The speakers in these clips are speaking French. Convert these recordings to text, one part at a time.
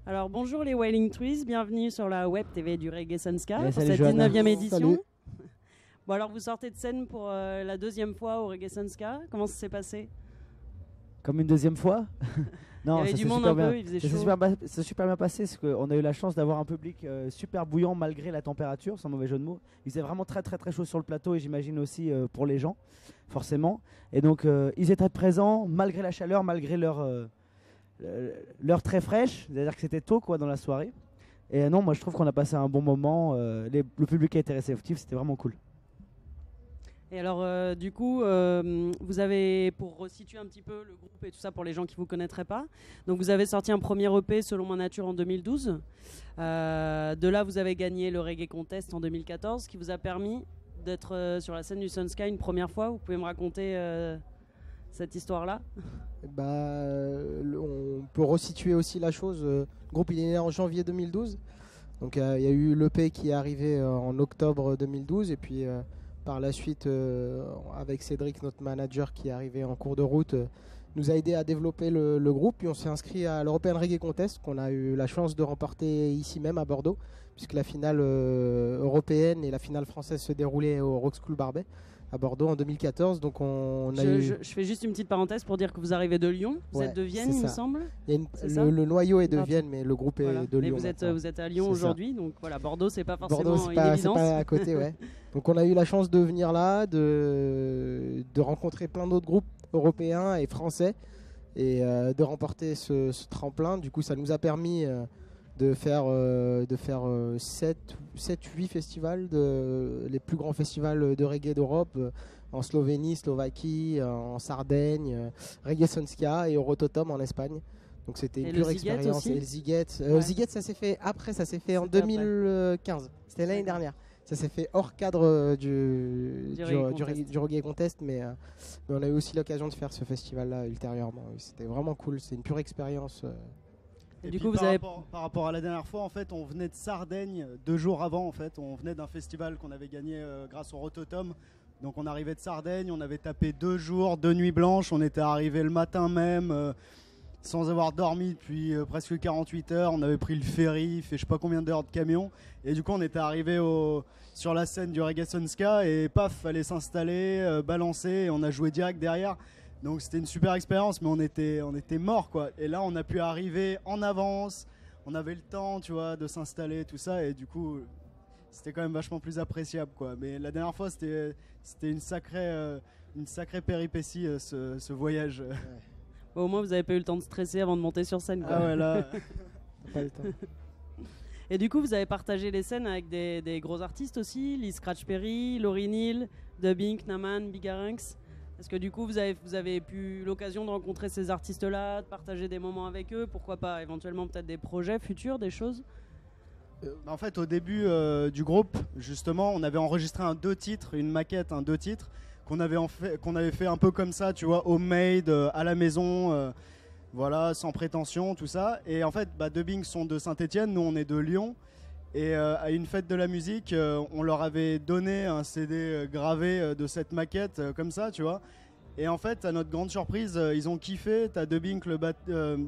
Alors bonjour les Wailing Trees, bienvenue sur la web TV du Reggae Sunska pour Salut, cette Johanna. 19e édition. Salut. Bon alors vous sortez de scène pour la deuxième fois au Reggae Sunska, comment ça s'est passé? Comme une deuxième fois. Il y avait ça du s'est monde super un bien. peu, il faisait Ça s'est chaud. ça s'est super bien passé parce qu'on a eu la chance d'avoir un public super bouillant malgré la température, sans mauvais jeu de mots. Il faisait vraiment très très très chaud sur le plateau et j'imagine aussi pour les gens, forcément. Et donc ils étaient présents malgré la chaleur, malgré l'heure très fraîche, c'est-à-dire que c'était tôt quoi dans la soirée. Et non, moi je trouve qu'on a passé un bon moment. Le public a été réceptif, c'était vraiment cool. Et alors du coup, vous avez, pour resituer un petit peu le groupe et tout ça pour les gens qui ne vous connaîtraient pas, donc vous avez sorti un premier EP Selon ma nature en 2012. De là, vous avez gagné le Reggae Contest en 2014, qui vous a permis d'être sur la scène du Sunsky une première fois. Vous pouvez me raconter cette histoire-là? On peut resituer aussi la chose. Le groupe il est né en janvier 2012. Donc il y a eu l'EP qui est arrivé en octobre 2012 et puis par la suite avec Cédric, notre manager qui est arrivé en cours de route, nous a aidé à développer le groupe. Puis on s'est inscrit à l'European Reggae Contest qu'on a eu la chance de remporter ici même à Bordeaux, puisque la finale européenne et la finale française se déroulaient au Rock School Barbet à Bordeaux en 2014. Donc je fais juste une petite parenthèse pour dire que vous arrivez de Lyon, vous êtes de Vienne il me semble. Le noyau est de Vienne mais le groupe est de Lyon. Mais vous êtes à Lyon aujourd'hui, donc voilà, Bordeaux c'est pas forcément Bordeaux, une évidence. C'est pas à côté, ouais. Donc on a eu la chance de venir là, de rencontrer plein d'autres groupes européens et français et de remporter ce tremplin. Du coup ça nous a permis de faire 7-8 festivals, les plus grands festivals de reggae d'Europe, en Slovénie, Slovaquie, en Sardaigne, Reggae Sunskia et Eurototom en Espagne. Donc c'était une pure expérience. Et le Ziget, Ziget ça s'est fait après, ça s'est fait en 2015, c'était l'année dernière. Ça s'est fait hors cadre du Reggae Contest, mais on a eu aussi l'occasion de faire ce festival-là ultérieurement. C'était vraiment cool, c'est une pure expérience. Et du coup, par rapport à la dernière fois, en fait, on venait de Sardaigne 2 jours avant. En fait, on venait d'un festival qu'on avait gagné grâce au Rototom. Donc, on arrivait de Sardaigne, on avait tapé 2 jours, 2 nuits blanches. On était arrivé le matin même, sans avoir dormi depuis presque 48 heures. On avait pris le ferry, fait je sais pas combien d'heures de camion. Et du coup, on était arrivé sur la scène du Reggae Sunska et paf, fallait s'installer, balancer. Et on a joué direct derrière. Donc c'était une super expérience, mais on était morts quoi. Et là on a pu arriver en avance, on avait le temps, tu vois, de s'installer, tout ça, et du coup c'était quand même vachement plus appréciable quoi. Mais la dernière fois c'était une sacrée péripétie ce voyage. Ouais. Bon, au moins vous avez pas eu le temps de stresser avant de monter sur scène quoi. Ah ouais là. Pas le temps. Et du coup vous avez partagé les scènes avec des gros artistes aussi, Lee Scratch Perry, Laurie Neal, Dubbing, Naman, Bigarinx. Est-ce que du coup vous avez eu l'occasion de rencontrer ces artistes-là, de partager des moments avec eux, pourquoi pas éventuellement peut-être des projets futurs, des choses? En fait au début du groupe justement on avait enregistré une maquette, 2 titres qu'on avait fait un peu comme ça, tu vois, homemade, à la maison, voilà, sans prétention, tout ça. Et en fait Dubbing sont de Saint-Etienne, nous on est de Lyon. Et à une fête de la musique, on leur avait donné un CD gravé de cette maquette, comme ça, tu vois. Et en fait, à notre grande surprise, ils ont kiffé. T'as Dubbing,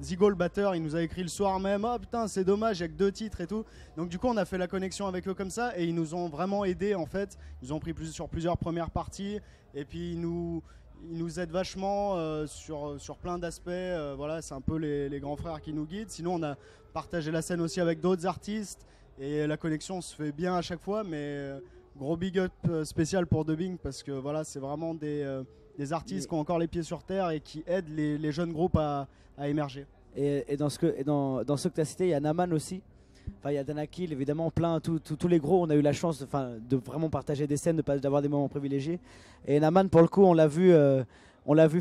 Zigo le batteur, il nous a écrit le soir même. Ah putain, c'est dommage, il n'y a que 2 titres et tout. Donc du coup, on a fait la connexion avec eux comme ça. Et ils nous ont vraiment aidés, en fait. Ils nous ont pris sur plusieurs premières parties. Et puis, ils nous aident vachement sur plein d'aspects. Voilà, c'est un peu les grands frères qui nous guident. Sinon, on a partagé la scène aussi avec d'autres artistes. Et la connexion se fait bien à chaque fois, mais gros big up spécial pour Dubbing parce que voilà, c'est vraiment des artistes qui ont encore les pieds sur terre et qui aident les jeunes groupes à émerger. Et dans ceux que tu as cités, il y a Naman aussi. Enfin, il y a Danakil, évidemment, plein, tous les gros. On a eu la chance de vraiment partager des scènes, d'avoir des moments privilégiés. Et Naman, pour le coup, on l'a vu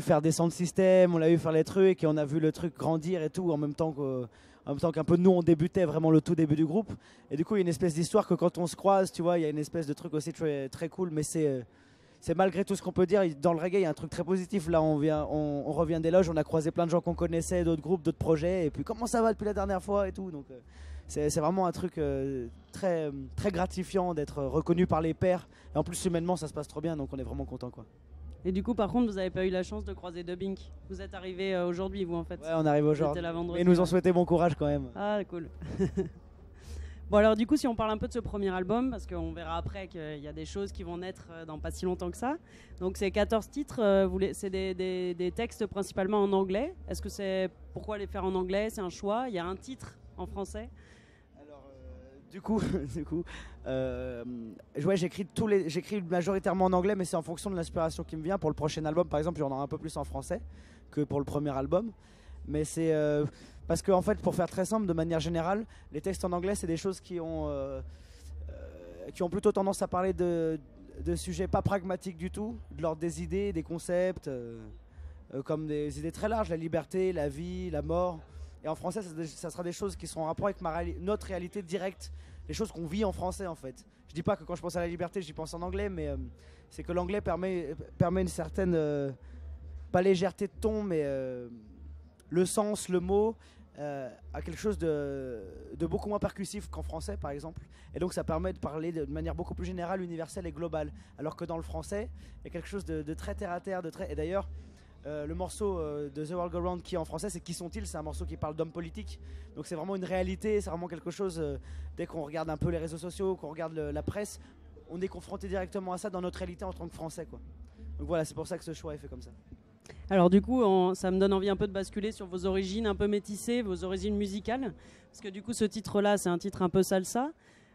faire des sound systems, on l'a vu faire les trucs, et on a vu le truc grandir et tout, en même temps qu'un peu nous on débutait vraiment le tout début du groupe. Et du coup, il y a une espèce d'histoire que quand on se croise, tu vois, il y a une espèce de truc aussi très, très cool, mais c'est malgré tout ce qu'on peut dire. Dans le reggae, il y a un truc très positif. Là, on revient des loges, on a croisé plein de gens qu'on connaissait, d'autres groupes, d'autres projets, et puis comment ça va depuis la dernière fois et tout. Donc, c'est vraiment un truc très, très gratifiant d'être reconnu par les pairs. Et en plus, humainement, ça se passe trop bien, donc on est vraiment content, quoi. Et du coup, par contre, vous n'avez pas eu la chance de croiser Dubbink. Vous êtes arrivé aujourd'hui, vous, en fait. Ouais, on arrive Vous aujourd'hui. étiez là vendredi, Et ils nous ont ouais. souhaité bon courage quand même. Ah, cool. Bon, alors du coup, si on parle un peu de ce premier album, parce qu'on verra après qu'il y a des choses qui vont naître dans pas si longtemps que ça. Donc c'est 14 titres, c'est des textes principalement en anglais. Est-ce que c'est... Pourquoi les faire en anglais? C'est un choix? Il y a un titre en français? Alors, du coup, ouais, j'écris majoritairement en anglais, mais c'est en fonction de l'inspiration qui me vient. Pour le prochain album, par exemple, j'en aurai un peu plus en français que pour le premier album. Mais c'est parce que, en fait, pour faire très simple, de manière générale, les textes en anglais, c'est des choses qui ont plutôt tendance à parler de sujets pas pragmatiques du tout, de l'ordre des idées, des concepts, comme des idées très larges, la liberté, la vie, la mort. Et en français, ça sera des choses qui seront en rapport avec notre réalité directe, les choses qu'on vit en français, en fait. Je dis pas que quand je pense à la liberté, j'y pense en anglais, mais c'est que l'anglais permet une certaine, pas légèreté de ton, mais le sens, le mot, à quelque chose de beaucoup moins percussif qu'en français, par exemple. Et donc ça permet de parler de manière beaucoup plus générale, universelle et globale. Alors que dans le français, il y a quelque chose de très terre-à-terre. Et d'ailleurs, le morceau de The World Go Round qui est en français, c'est Qui sont-ils? C'est un morceau qui parle d'hommes politiques. Donc c'est vraiment une réalité, c'est vraiment quelque chose, dès qu'on regarde un peu les réseaux sociaux, qu'on regarde la presse, on est confronté directement à ça dans notre réalité en tant que Français, quoi. Donc voilà, c'est pour ça que ce choix est fait comme ça. Alors du coup, ça me donne envie un peu de basculer sur vos origines un peu métissées, vos origines musicales. Parce que du coup, ce titre-là, c'est un titre un peu salsa.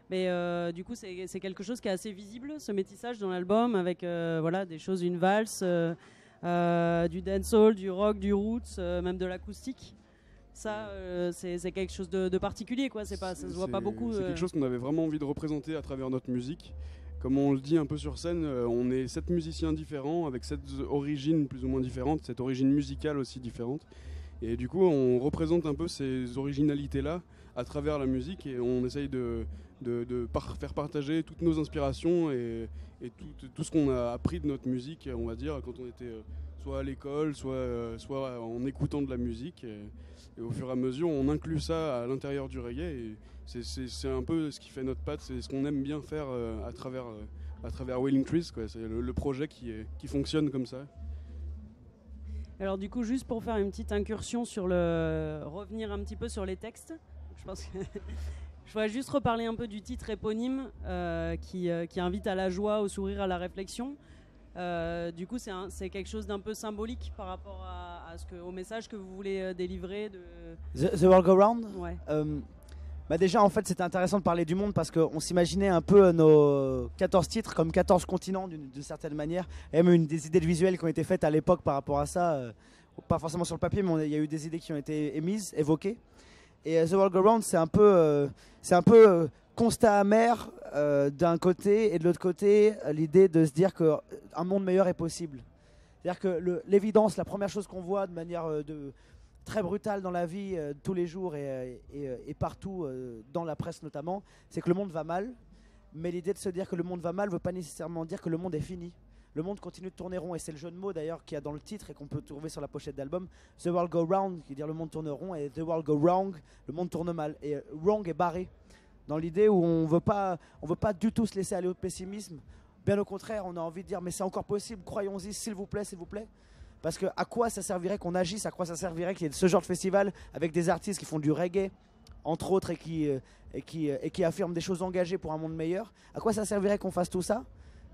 Mais du coup, c'est quelque chose qui est assez visible, ce métissage dans l'album, avec voilà, des choses, une valse, du dancehall, du rock, du roots, même de l'acoustique. Ça, c'est quelque chose de particulier, quoi. Ça se voit pas beaucoup. C'est quelque chose qu'on avait vraiment envie de représenter à travers notre musique. Comme on le dit un peu sur scène, on est 7 musiciens différents, avec 7 origines plus ou moins différentes, cette origine musicale aussi différente. Et du coup, on représente un peu ces originalités-là à travers la musique et on essaye de faire partager toutes nos inspirations et tout ce qu'on a appris de notre musique, on va dire, quand on était soit à l'école, soit en écoutant de la musique. Et au fur et à mesure, on inclut ça à l'intérieur du reggae. Et c'est un peu ce qui fait notre patte, c'est ce qu'on aime bien faire à travers Wailing Trees, quoi. C'est le projet qui fonctionne comme ça. Alors du coup, juste pour faire une petite incursion revenir un petit peu sur les textes, je pense que je voudrais juste reparler un peu du titre éponyme qui invite à la joie, au sourire, à la réflexion. Du coup, c'est quelque chose d'un peu symbolique par rapport au message que vous voulez délivrer. The World Go Round. Ouais. Bah déjà, en fait, c'était intéressant de parler du monde parce qu'on s'imaginait un peu nos 14 titres comme 14 continents d'une certaine manière. Et même des idées de visuels qui ont été faites à l'époque par rapport à ça. Pas forcément sur le papier, mais il y a eu des idées qui ont été émises, évoquées. Et The World Go Round, c'est un peu constat amer d'un côté, et de l'autre côté, l'idée de se dire qu'un monde meilleur est possible. C'est-à-dire que l'évidence, la première chose qu'on voit de manière très brutale dans la vie tous les jours et partout, dans la presse notamment, c'est que le monde va mal. Mais l'idée de se dire que le monde va mal ne veut pas nécessairement dire que le monde est fini. Le monde continue de tourner rond, et c'est le jeu de mots d'ailleurs qu'il y a dans le titre et qu'on peut trouver sur la pochette d'album. The World Go Round, qui veut dire le monde tourne rond, et The World Go Wrong, le monde tourne mal. Et wrong est barré, dans l'idée où on veut pas du tout se laisser aller au pessimisme. Bien au contraire, on a envie de dire mais c'est encore possible, croyons-y, s'il vous plaît, s'il vous plaît. Parce que à quoi ça servirait qu'on agisse, à quoi ça servirait qu'il y ait ce genre de festival avec des artistes qui font du reggae, entre autres, et qui affirment des choses engagées pour un monde meilleur. À quoi ça servirait qu'on fasse tout ça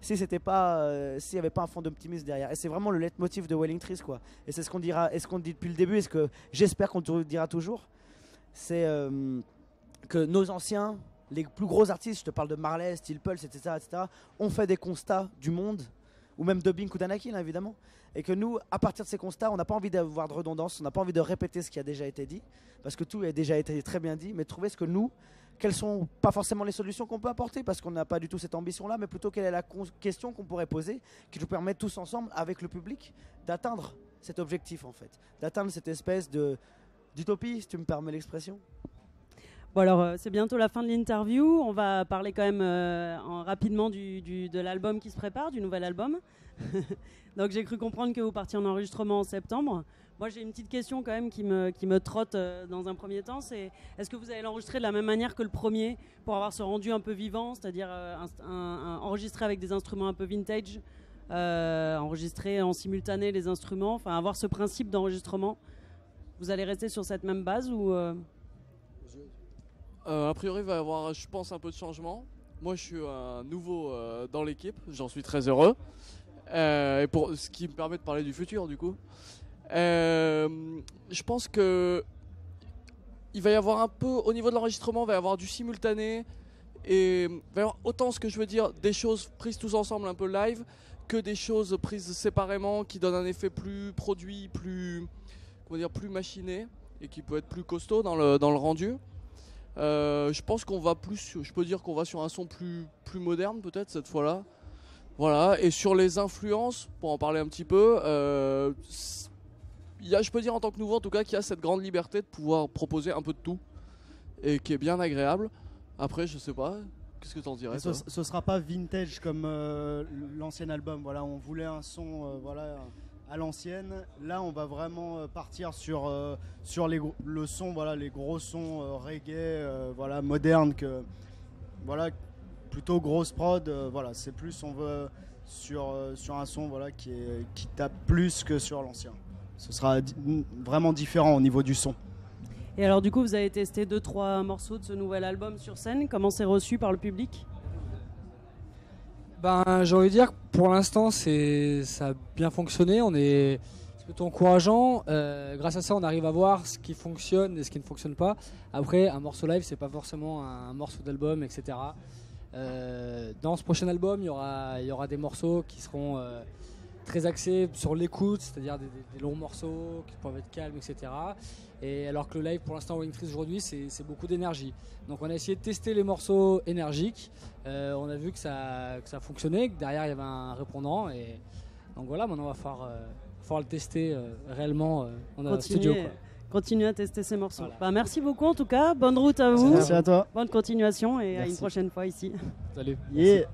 si c'était pas, s'il n'y avait pas un fond d'optimisme derrière. Et c'est vraiment le leitmotiv de Wailing Trees, quoi. Et c'est ce qu'on dira, et ce qu'on dit depuis le début, et ce que j'espère qu'on dira toujours, c'est que nos anciens, les plus gros artistes, je te parle de Marley, Steel Pulse, etc., ont fait des constats du monde, ou même de Bink ou d'Anakin, évidemment. Et que nous, à partir de ces constats, on n'a pas envie d'avoir de redondance, on n'a pas envie de répéter ce qui a déjà été dit, parce que tout a déjà été très bien dit, mais trouver ce que nous, quelles sont pas forcément les solutions qu'on peut apporter, parce qu'on n'a pas du tout cette ambition-là, mais plutôt quelle est la question qu'on pourrait poser, qui nous permet tous ensemble, avec le public, d'atteindre cet objectif, en fait. D'atteindre cette espèce d'utopie, si tu me permets l'expression. Bon alors, c'est bientôt la fin de l'interview. On va parler quand même rapidement de l'album qui se prépare, du nouvel album. Donc j'ai cru comprendre que vous partiez en enregistrement en septembre. Moi j'ai une petite question quand même qui me trotte dans un premier temps. C'est est-ce que vous allez l'enregistrer de la même manière que le premier pour avoir ce rendu un peu vivant, c'est-à-dire enregistrer avec des instruments un peu vintage, enregistrer en simultané les instruments, enfin avoir ce principe d'enregistrement. Vous allez rester sur cette même base ou A priori, il va y avoir, je pense, un peu de changement. Moi, je suis un nouveau dans l'équipe, j'en suis très heureux. Et pour ce qui me permet de parler du futur, du coup. Je pense que il va y avoir un peu, au niveau de l'enregistrement, il va y avoir du simultané. Et il va y avoir autant, ce que je veux dire, des choses prises tous ensemble, un peu live, que des choses prises séparément qui donnent un effet plus produit, plus, comment dire, plus machiné et qui peut être plus costaud dans le rendu. Je pense qu'on va plus, je peux dire qu'on va sur un son plus moderne peut-être cette fois-là. Voilà, et sur les influences, pour en parler un petit peu, je peux dire en tant que nouveau en tout cas qu'il y a cette grande liberté de pouvoir proposer un peu de tout et qui est bien agréable. Après, je sais pas, qu'est-ce que t'en dirais? Ce sera pas vintage comme l'ancien album. Voilà, on voulait un son à l'ancienne. Là, on va vraiment partir sur le son, voilà, les gros sons reggae, voilà, moderne que voilà, plutôt grosse prod. Voilà, c'est plus, on veut sur un son, voilà, qui tape plus que sur l'ancien. Ce sera vraiment différent au niveau du son. Et alors du coup, vous avez testé 2-3 morceaux de ce nouvel album sur scène. Comment c'est reçu par le public? Ben, j'ai envie de dire que pour l'instant, ça a bien fonctionné. C'est plutôt encourageant. Grâce à ça, on arrive à voir ce qui fonctionne et ce qui ne fonctionne pas. Après, un morceau live, c'est pas forcément un morceau d'album, etc. Dans ce prochain album, il y aura des morceaux qui seront très axés sur l'écoute, c'est-à-dire des longs morceaux qui peuvent être calmes, etc. Et alors que le live, pour l'instant, Wing Freeze aujourd'hui, c'est beaucoup d'énergie. Donc on a essayé de tester les morceaux énergiques. On a vu que ça fonctionnait, que derrière il y avait un répondant. Et donc voilà, maintenant on va falloir le tester réellement en studio. Continuez à tester ces morceaux. Voilà. Bah, merci beaucoup en tout cas. Bonne route à vous. Merci à toi. Bonne continuation et à Merci. une prochaine fois ici. Salut. Yeah.